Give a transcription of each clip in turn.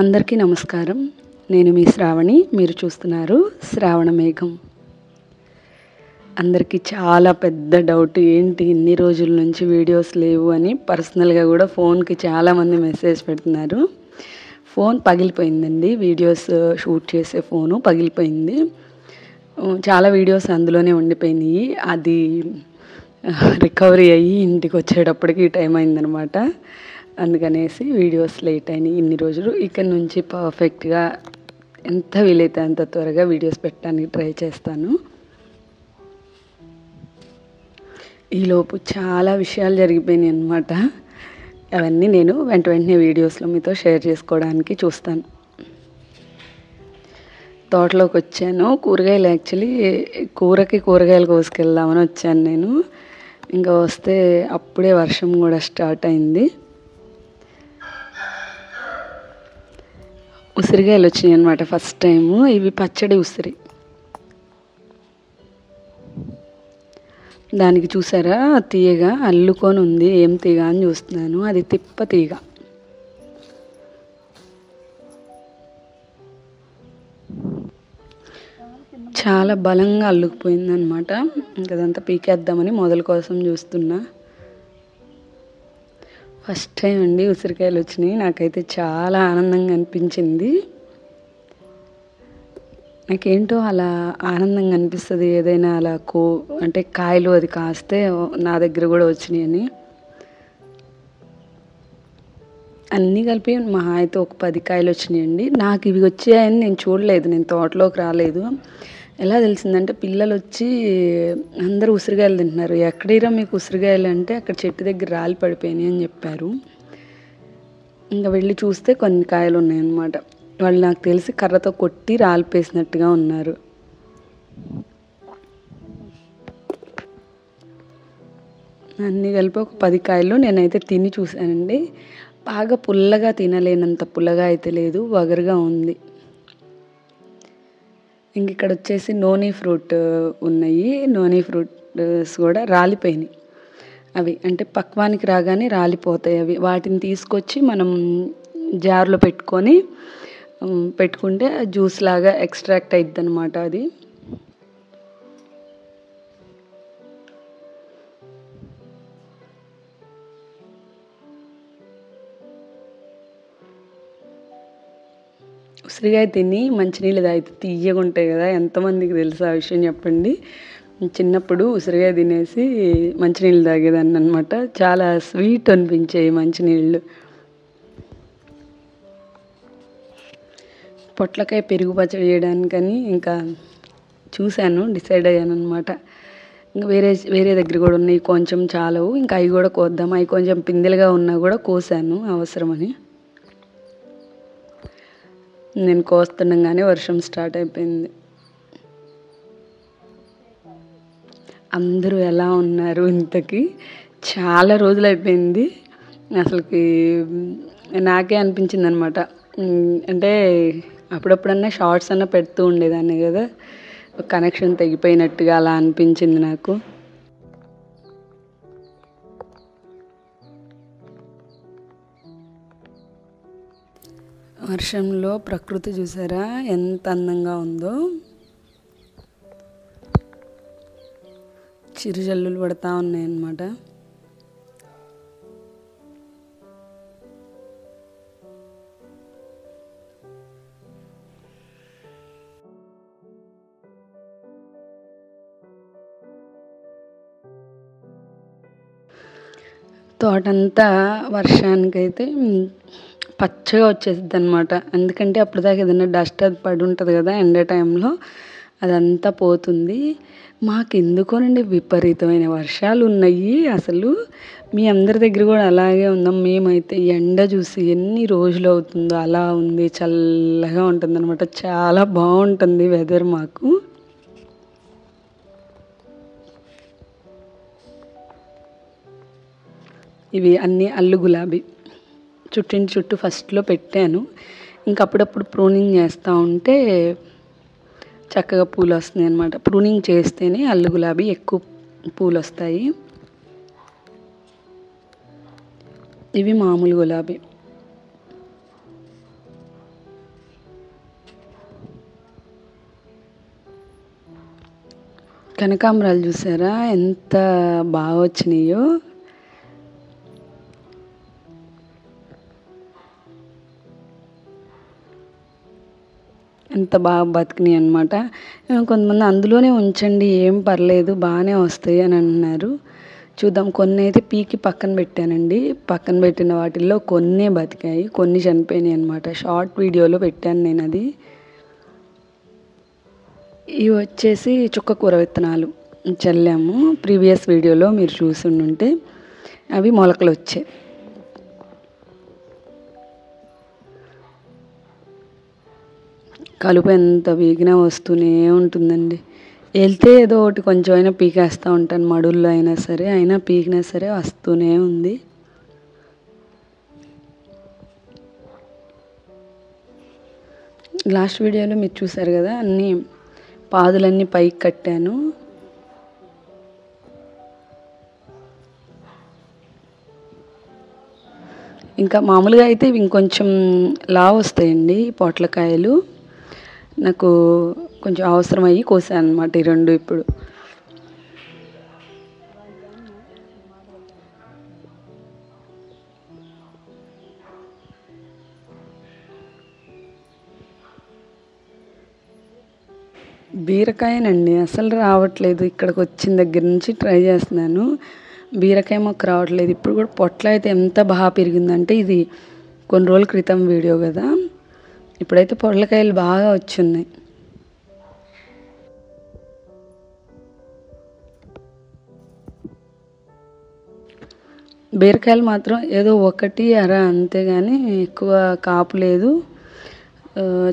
అందరికీ నమస్కారం. నేను మీ శ్రావణి. మీరు చూస్తున్నారు శ్రావణ మేఘం. అందరికీ చాలా పెద్ద డౌట్, ఏంటి ఇన్ని రోజుల నుంచి వీడియోస్ లేవు అని. పర్సనల్గా కూడా ఫోన్కి చాలామంది మెసేజ్ పెడుతున్నారు. ఫోన్ పగిలిపోయిందండి. వీడియోస్ షూట్ చేసే ఫోను పగిలిపోయింది. చాలా వీడియోస్ అందులోనే ఉండిపోయినాయి. అది రికవరీ అయ్యి ఇంటికి వచ్చేటప్పటికి టైం అయిందనమాట. అందుకనేసి వీడియోస్ లేట్ అయినాయి ఇన్ని రోజులు. ఇక్కడ నుంచి పర్ఫెక్ట్గా ఎంత వీలైతే అంత త్వరగా వీడియోస్ పెట్టడానికి ట్రై చేస్తాను. ఈలోపు చాలా విషయాలు జరిగిపోయినాయి అన్నమాట. అవన్నీ నేను వెంటనే వీడియోస్లో మీతో షేర్ చేసుకోవడానికి చూస్తాను. తోటలోకి వచ్చాను. కూరగాయలు యాక్చువల్లీ కూరగాయలు కోసుకెళ్దామని వచ్చాను నేను. ఇంకా వస్తే అప్పుడే వర్షం కూడా స్టార్ట్ అయింది. ఉసిరికాయలు వచ్చినాయి అనమాట ఫస్ట్ టైము. ఇవి పచ్చడి ఉసిరి. దానికి చూసారా తీగ అల్లుకొని ఉంది. ఏం తీగ అని చూస్తున్నాను. అది తిప్ప తీగ. చాలా బలంగా అల్లుకుపోయింది అనమాట. ఇంకదంతా పీకేద్దామని మొదల కోసం చూస్తున్నా. ఫస్ట్ టైం అండి ఉసిరికాయలు వచ్చినాయి. నాకైతే చాలా ఆనందంగా అనిపించింది. నాకేంటో అలా ఆనందంగా అనిపిస్తుంది ఏదైనా అలా అంటే కాయలు అది కాస్తే నా దగ్గర కూడా వచ్చినాయి అని. అన్నీ కలిపి మహా అయితే ఒక 10 కాయలు వచ్చినాయండి. నాకు ఇవి వచ్చాయని నేను చూడలేదు. నేను తోటలోకి రాలేదు. ఎలా తెలిసిందంటే పిల్లలు వచ్చి అందరూ ఉసిరికాయలు తింటున్నారు. ఎక్కడిరా మీకు ఉసిరికాయలు అంటే అక్కడ చెట్టు దగ్గర రాలి పడిపోయినాయి అని చెప్పారు. ఇంకా వెళ్ళి చూస్తే కొన్ని కాయలు ఉన్నాయన్నమాట. వాళ్ళు నాకు తెలిసి కర్రతో కొట్టి రాలిపేసినట్టుగా ఉన్నారు. అన్నీ కలిపి ఒక 10 కాయలు నేనైతే తిని చూశానండి. బాగా పుల్లగా తినలేనంత పుల్లగా అయితే లేదు, వగరుగా ఉంది. ఇంక ఇక్కడ వచ్చేసి నోనీ ఫ్రూట్ ఉన్నాయి. నోనీ ఫ్రూట్స్ కూడా రాలిపోయినాయి. అవి అంటే పక్వానికి రాగానే రాలిపోతాయి. అవి వాటిని తీసుకొచ్చి మనం జార్లో పెట్టుకుంటే జ్యూస్ లాగా ఎక్స్ట్రాక్ట్ అవుతుంది అనమాట. అది ఉసిరికాయ తిని మంచినీళ్ళు తాగితే తీయగా ఉంటాయి కదా. ఎంతమందికి తెలుసు ఆ విషయం చెప్పండి. చిన్నప్పుడు ఉసిరికాయ తినేసి మంచినీళ్ళు తాగేదాన్ని అనమాట. చాలా స్వీట్ అనిపించాయి మంచినీళ్ళు. పొట్లకాయ పెరుగు పచ్చడి చేయడానికని ఇంకా డిసైడ్ అయ్యాను అనమాట. ఇంకా వేరే దగ్గర కూడా ఉన్నాయి. కొంచెం చాలవు, ఇంకా అవి కూడా కోద్దాం. అవి కొంచెం పిందెలుగా ఉన్నా కూడా కోసాను అవసరమని. నేను కోస్తుండగానే వర్షం స్టార్ట్ అయిపోయింది. అందరూ ఎలా ఉన్నారు ఇంతకీ? చాలా రోజులు అయిపోయింది. అసలుకి నాకే అనిపించింది అనమాట. అంటే అప్పుడప్పుడన్నా షార్ట్స్ అన్నా పెడుతూ ఉండేదాన్ని కదా. కనెక్షన్ తెగిపోయినట్టుగా అలా అనిపించింది నాకు. వర్షంలో ప్రకృతి చూసారా ఎంత అందంగా ఉందో. చిరుజల్లులు పడతా ఉన్నాయన్నమాట. తోటంతా వర్షానికైతే పచ్చగా వచ్చేసిద్ది అనమాట. ఎందుకంటే అప్పుడు దాకా ఏదైనా డస్ట్ అది పడి ఉంటుంది కదా ఎండ టైంలో, అదంతా పోతుంది. మాకెందుకోనండి విపరీతమైన వర్షాలు ఉన్నాయి. అసలు మీ అందరి దగ్గర కూడా అలాగే ఉందాం. మేమైతే ఎండ చూసి ఎన్ని రోజులు అవుతుందో అలా ఉంది. చల్లగా ఉంటుంది అనమాట. చాలా బాగుంటుంది వెదర్ మాకు. ఇవి అన్నీ అల్లు గులాబీ చుట్టూ ఫస్ట్లో పెట్టాను. ఇంక అప్పుడప్పుడు ప్రూనింగ్ చేస్తూ ఉంటే చక్కగా పూలు వస్తున్నాయి అన్నమాట. ప్రూనింగ్ చేస్తేనే అల్లు గులాబీ ఎక్కువ పూలు వస్తాయి. ఇవి మామూలు గులాబీ. కనకాంబరాలు చూసారా ఎంత బాగా వచ్చినాయో. ఎంత బాగా బతికినాయి అనమాట. కొంతమంది అందులోనే ఉంచండి ఏం పర్లేదు బాగానే వస్తాయి అని అంటున్నారు. చూద్దాం. కొన్ని అయితే పీకి పక్కన పెట్టానండి. పక్కన పెట్టిన వాటిల్లో కొన్నే బతికాయి, కొన్ని చనిపోయినాయి అనమాట. షార్ట్ వీడియోలో పెట్టాను నేను అది. ఇవి వచ్చేసి చుక్కకూర విత్తనాలు చల్లాము. ప్రీవియస్ వీడియోలో మీరు చూసి ఉంటే అవి మొలకలు వచ్చాయి. కలుపు ఎంత వీగినా వస్తూనే ఉంటుందండి. వెళ్తే ఏదో ఒకటి కొంచెం అయినా పీకేస్తూ ఉంటాను, మడుల్లో అయినా సరే, అయినా పీకినా సరే వస్తూనే ఉంది. లాస్ట్ వీడియోలో మీరు చూసారు కదా, అన్నీ పాదులన్నీ పైకి కట్టాను. ఇంకా మామూలుగా అయితే ఇవి ఇంకొంచెం లావు వస్తాయండి పొట్లకాయలు. నాకు కొంచెం అవసరం అయ్యి కోసాను అనమాట ఈ రెండు. ఇప్పుడు బీరకాయనండి అసలు రావట్లేదు. ఇక్కడికి వచ్చిన దగ్గర నుంచి ట్రై చేస్తున్నాను, బీరకాయ మొక్క రావట్లేదు. ఇప్పుడు కూడా పొట్ల అయితే ఎంత బాగా పెరిగిందంటే, ఇది కొన్ని రోజుల క్రితం వీడియో కదా, ఇప్పుడైతే పొట్లకాయలు బాగా వచ్చున్నాయి. బీరకాయలు మాత్రం ఏదో ఒకటి అర అంతేగాని ఎక్కువ కాపు లేదు.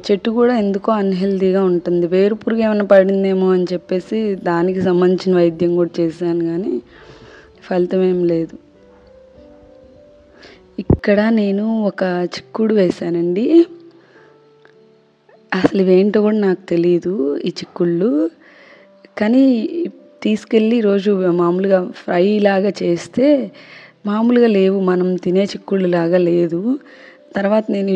చెట్టు కూడా ఎందుకో అన్హెల్దీగా ఉంటుంది. వేరు పురుగు ఏమైనా పడిందేమో అని చెప్పేసి దానికి సంబంధించిన వైద్యం కూడా చేశాను, కానీ ఫలితం ఏం లేదు. ఇక్కడ నేను ఒక చిక్కుడు వేశానండి. అసలు ఇవేంటో కూడా నాకు తెలియదు ఈ చిక్కుళ్ళు, కానీ తీసుకెళ్ళి ఈరోజు మామూలుగా ఫ్రై లాగా చేస్తే మామూలుగా లేవు, మనం తినే చిక్కుళ్ళు లాగా లేదు. తర్వాత నేను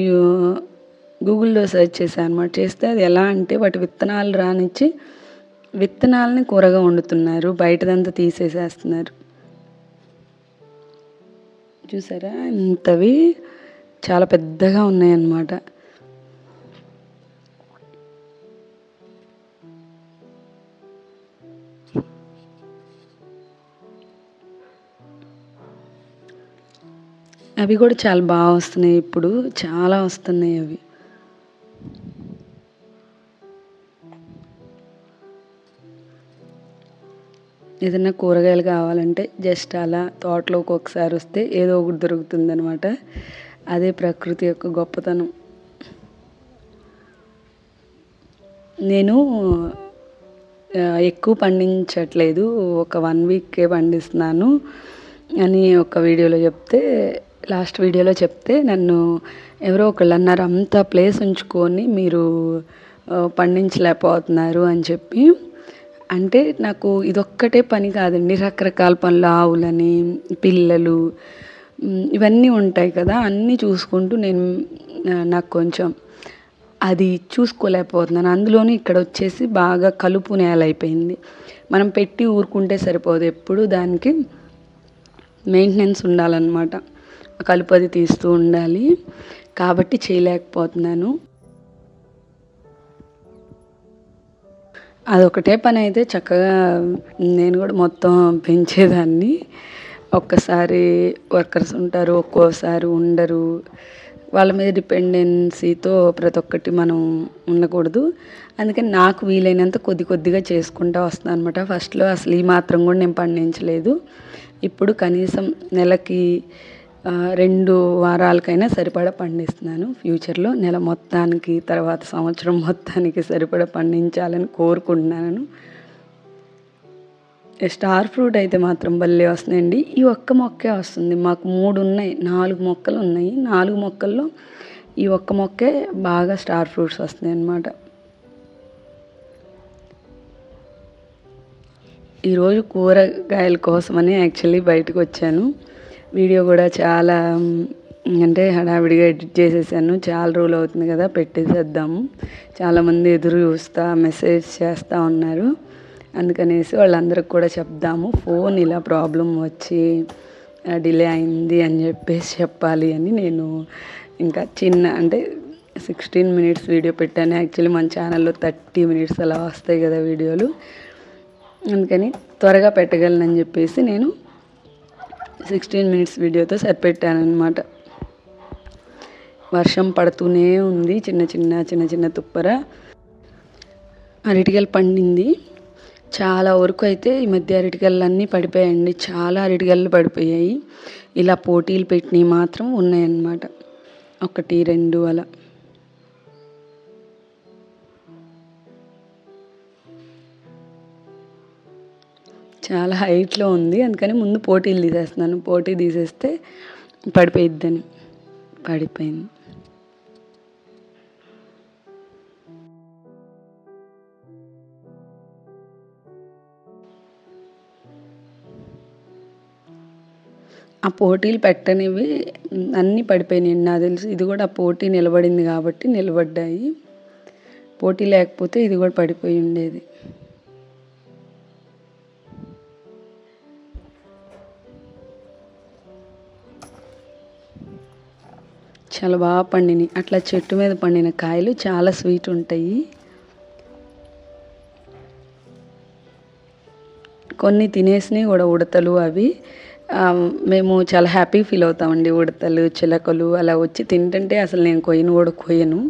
గూగుల్లో సెర్చ్ చేశాను అనమాట. చేస్తే అది ఎలా అంటే, వాటి విత్తనాలు రానిచ్చి విత్తనాలని కూరగా వండుతున్నారు, బయటదంతా తీసేసేస్తున్నారు. చూసారా ఇంతవి చాలా పెద్దగా ఉన్నాయన్నమాట. అవి కూడా చాలా బాగా వస్తున్నాయి, ఇప్పుడు చాలా వస్తున్నాయి అవి. ఏదైనా కూరగాయలు కావాలంటే జస్ట్ అలా తోటలోకి ఒకసారి వస్తే ఏదో ఒకటి దొరుకుతుందనమాట. అదే ప్రకృతి యొక్క గొప్పతనం. నేను ఎక్కువ పండించట్లేదు, ఒక 1 వీకే పండిస్తున్నాను అని ఒక వీడియోలో చెప్తే, లాస్ట్ వీడియోలో చెప్తే నన్ను ఎవరో ఒకళ్ళు అన్నారు, అంత ప్లేస్ ఉంచుకొని మీరు పండించలేకపోతున్నారు అని చెప్పి. అంటే నాకు ఇదొక్కటే పని కాదండి, రకరకాల పనులు, ఆవులని, పిల్లలు, ఇవన్నీ ఉంటాయి కదా, అన్నీ చూసుకుంటూ నాకు కొంచెం అది చూసుకోలేకపోతున్నాను. అందులోనూ ఇక్కడ వచ్చేసి బాగా కలుపు నేల అయిపోయింది. మనం పెట్టి ఊరుకుంటే సరిపోదు, ఎప్పుడు దానికి మెయింటెనెన్స్ ఉండాలన్నమాట. కలుపు అది తీస్తూ ఉండాలి, కాబట్టి చేయలేకపోతున్నాను. అదొకటే పని అయితే చక్కగా నేను కూడా మొత్తం పెంచేదాన్ని. ఒక్కసారి వర్కర్స్ ఉంటారు, ఒక్కోసారి ఉండరు. వాళ్ళ మీద డిపెండెన్సీతో ప్రతి ఒక్కటి మనం ఉండకూడదు. అందుకని నాకు వీలైనంత కొద్ది కొద్దిగా చేసుకుంటూ వస్తున్నాను అనమాట. ఫస్ట్లో అసలు ఈ మాత్రం కూడా నేను పండించలేదు. ఇప్పుడు కనీసం నెలకి 2 వారాలకైనా సరిపడా పండిస్తున్నాను. ఫ్యూచర్లో నెల మొత్తానికి, తర్వాత సంవత్సరం మొత్తానికి సరిపడా పండించాలని కోరుకుంటున్నాను. స్టార్ ఫ్రూట్ అయితే మాత్రం భలే వస్తున్నాయండి. ఈ ఒక్క మొక్కే వస్తుంది, మాకు 3 ఉన్నాయి, 4 మొక్కలు ఉన్నాయి. 4 మొక్కల్లో ఈ ఒక్క మొక్కే బాగా స్టార్ ఫ్రూట్స్ వస్తున్నాయి అన్నమాట. ఈరోజు కూరగాయల కోసమని యాక్చువల్లీ బయటకు వచ్చాను. వీడియో కూడా చాలా అంటే హడావిడిగా ఎడిట్ చేసేసాను. చాలా రోజులు అవుతుంది కదా పెట్టేసేద్దాము. చాలామంది ఎదురు చూస్తా మెసేజ్ చేస్తూ ఉన్నారు. అందుకనేసి వాళ్ళందరికి కూడా చెప్దాము, ఫోన్ ఇలా ప్రాబ్లం వచ్చి డిలే అయింది అని చెప్పేసి చెప్పాలి అని నేను ఇంకా చిన్న అంటే 16 minutes వీడియో పెట్టాను. యాక్చువల్లీ మన ఛానల్లో 30 minutes అలా వస్తాయి కదా వీడియోలు, అందుకని త్వరగా పెట్టగలనని చెప్పేసి నేను 16 minutes వీడియోతో సరిపెట్టాను అనమాట. వర్షం పడుతూనే ఉంది, చిన్న చిన్న తుప్పర. అరటికాయలు పండింది చాలా వరకు. అయితే ఈ మధ్య అరటికాయలు అన్నీ పడిపోయాయండి, చాలా అరటికాయలు పడిపోయాయి. ఇలా పోటీలు పెట్టినవి మాత్రం ఉన్నాయన్నమాట, 1, 2 అలా. చాలా హైట్లో ఉంది, అందుకని ముందు పోటీలు తీసేస్తున్నాను. పోటీ తీసేస్తే పడిపోయిద్దని. పడిపోయింది. ఆ పోటీలు పెట్టనివి అన్నీ పడిపోయినాయి నాకు తెలిసి. ఇది కూడా ఆ పోటీ నిలబడింది కాబట్టి నిలబడ్డాయి, పోటీ లేకపోతే ఇది కూడా పడిపోయి ఉండేది. చాలా బాగా పండినాయి. అట్లా చెట్టు మీద పండిన కాయలు చాలా స్వీట్ ఉంటాయి. కొన్ని తినేసినవి కూడా ఉడతలు అవి. మేము చాలా హ్యాపీ ఫీల్ అవుతామండి. ఉడతలు, చిలకలు అలా వచ్చి తింటుంటే అసలు నేను కొయ్యను.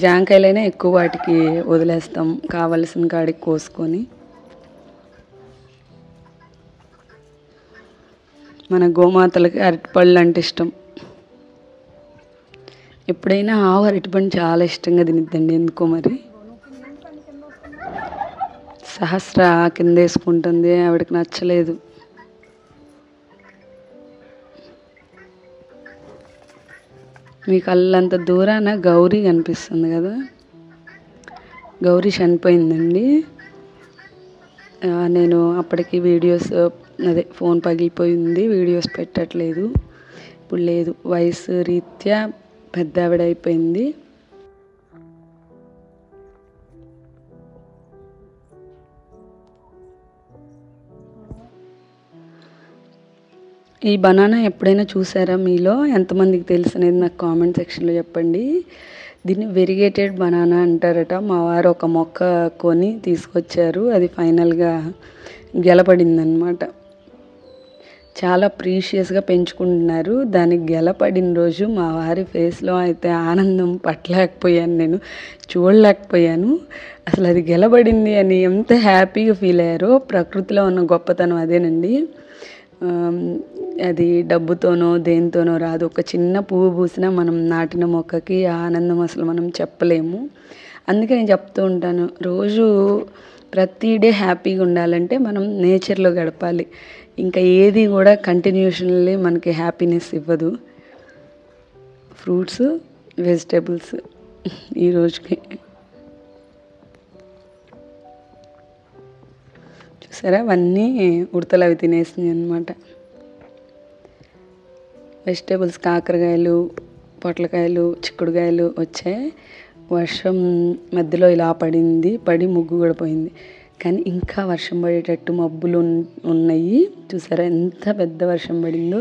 జాంకాయలైనా ఎక్కువ వాటికి వదిలేస్తాం, కావలసిన కాడికి కోసుకొని. మన గోమాతలకి అరటిపళ్ళు అంటే ఇష్టం. ఎప్పుడైనా ఆవు అరటిపండు చాలా ఇష్టంగా తినిద్దండి, ఎందుకో మరి. సహస్ర కింద వేసుకుంటుంది, ఆవిడకి నచ్చలేదు. మీకు అల్లంత దూరాన గౌరీ కనిపిస్తుంది కదా, గౌరీ చనిపోయిందండి. నేను అప్పటికి వీడియోస్ ఫోన్ పగిలిపోయింది, వీడియోస్ పెట్టట్లేదు. ఇప్పుడు లేదు, వయసు రీత్యా పెద్ద ఆవిడ అయిపోయింది. ఈ బనానా ఎప్పుడైనా చూసారా మీలో? ఎంతమందికి తెలుసు అనేది నాకు కామెంట్ సెక్షన్లో చెప్పండి. దీన్ని వెరిగేటెడ్ బనానా అంటారట. మా వారు ఒక మొక్క కొని తీసుకొచ్చారు, అది ఫైనల్గా గెలపడిందనమాట. చాలా ప్రీషియస్గా పెంచుకుంటున్నారు. దానికి గెలపడిన రోజు మా వారి ఫేస్లో అయితే ఆనందం పట్టలేకపోయాను, నేను చూడలేకపోయాను. అసలు అది గెలపడింది అని ఎంత హ్యాపీగా ఫీల్ అయ్యారో. ప్రకృతిలో ఉన్న గొప్పతనం అదేనండి. అది డబ్బుతోనో దేనితోనో రాదు. ఒక చిన్న పువ్వు పూసినా మనం నాటిన మొక్కకి ఆనందం అసలు మనం చెప్పలేము. అందుకే నేను చెప్తూ ఉంటాను, రోజు ప్రతి డే హ్యాపీగా ఉండాలంటే మనం నేచర్లో గడపాలి. ఇంకా ఏది కూడా కంటిన్యూషన్లీ మనకి హ్యాపీనెస్ ఇవ్వదు. ఫ్రూట్స్, వెజిటేబుల్స్ ఈ రోజుకి చూసారా, అవన్నీ ఉడతలు అవి తినేసినాయి అన్నమాట. వెజిటేబుల్స్ కాకరకాయలు, పొట్లకాయలు, చిక్కుడుకాయలు వచ్చాయి. వర్షం మధ్యలో ఇలా పడి ముగ్గు కూడా పోయింది. కానీ ఇంకా వర్షం పడేటట్టు మబ్బులు ఉన్నాయి. చూసారా ఎంత పెద్ద వర్షం పడిందో.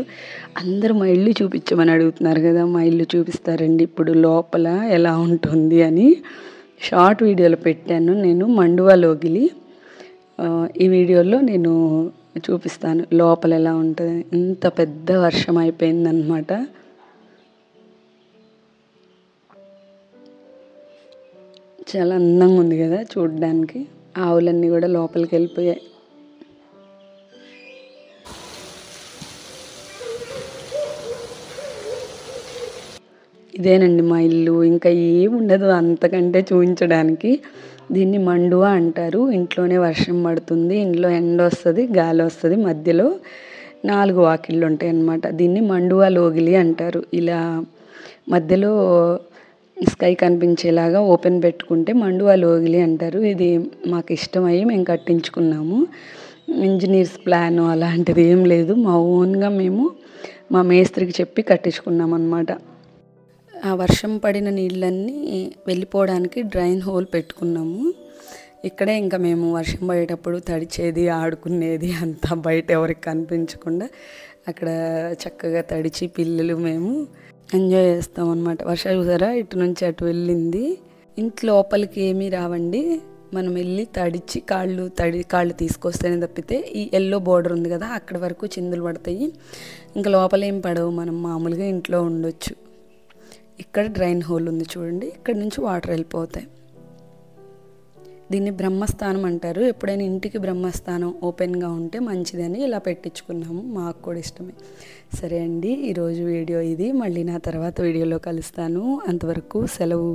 అందరూ మా ఇల్లు చూపించమని అడుగుతున్నారు కదా, మా ఇల్లు చూపిస్తారండి ఇప్పుడు లోపల ఎలా ఉంటుంది అని. షార్ట్ వీడియోలో పెట్టాను నేను, మండువాలోగిలి. ఈ వీడియోలో నేను చూపిస్తాను లోపల ఎలా ఉంటుంది. ఇంత పెద్ద వర్షం అయిపోయిందనమాట. చాలా అందంగా ఉంది కదా చూడడానికి. ఆవులన్నీ కూడా లోపలికి వెళ్ళిపోయాయి. ఇదేనండి మా ఇల్లు, ఇంకా ఏముండదు అంతకంటే చూపించడానికి. దీన్ని మండువా అంటారు. ఇంట్లోనే వర్షం పడుతుంది, ఇంట్లో ఎండ వస్తుంది, గాలి వస్తుంది, మధ్యలో 4 వాకిళ్ళు ఉంటాయి అన్నమాట. దీన్ని మండువా లోగిలి అంటారు. ఇలా మధ్యలో స్కై కనిపించేలాగా ఓపెన్ పెట్టుకుంటే మండువా లోగిలి అంటారు. ఇది మాకు ఇష్టమయ్యి మేము కట్టించుకున్నాము. ఇంజనీర్స్ ప్లాన్ అలాంటిది ఏం లేదు, మా ఓన్గా మేము మా మేస్త్రికి చెప్పి కట్టించుకున్నాం అన్నమాట. ఆ వర్షం పడిన నీళ్ళన్నీ వెళ్ళిపోవడానికి డ్రైన్ హోల్ పెట్టుకున్నాము. ఇక్కడే ఇంకా మేము వర్షం పడేటప్పుడు తడిచేది ఆడుకునేది అంతా బయట ఎవరికి కనిపించకుండా అక్కడ చక్కగా తడిచి పిల్లలు మేము ఎంజాయ్ చేస్తాం అనమాట. వర్షం చూసారా ఇటు నుంచి అటు వెళ్ళింది. ఇంట్లో లోపలికి ఏమీ రావండి, మనం వెళ్ళి తడిచి కాళ్ళు తీసుకొస్తేనే తప్పితే ఈ ఎల్లో బోర్డర్ ఉంది కదా అక్కడ వరకు చిందులు పడతాయి. ఇంకా లోపల ఏం పడవు, మనం మామూలుగా ఇంట్లో ఉండొచ్చు. ఇక్కడ డ్రైన్ హోల్ ఉంది చూడండి, ఇక్కడ నుంచి వాటర్ వెళ్ళిపోతాయి. దీన్ని బ్రహ్మస్థానం అంటారు. ఎప్పుడైనా ఇంటికి బ్రహ్మస్థానం ఓపెన్గా ఉంటే మంచిదని ఇలా పెట్టించుకున్నాము, మాకు కూడా ఇష్టమే. సరే అండి, ఈరోజు వీడియో ఇది. మళ్ళీ నా తర్వాత వీడియోలో కలుస్తాను. అంతవరకు సెలవు.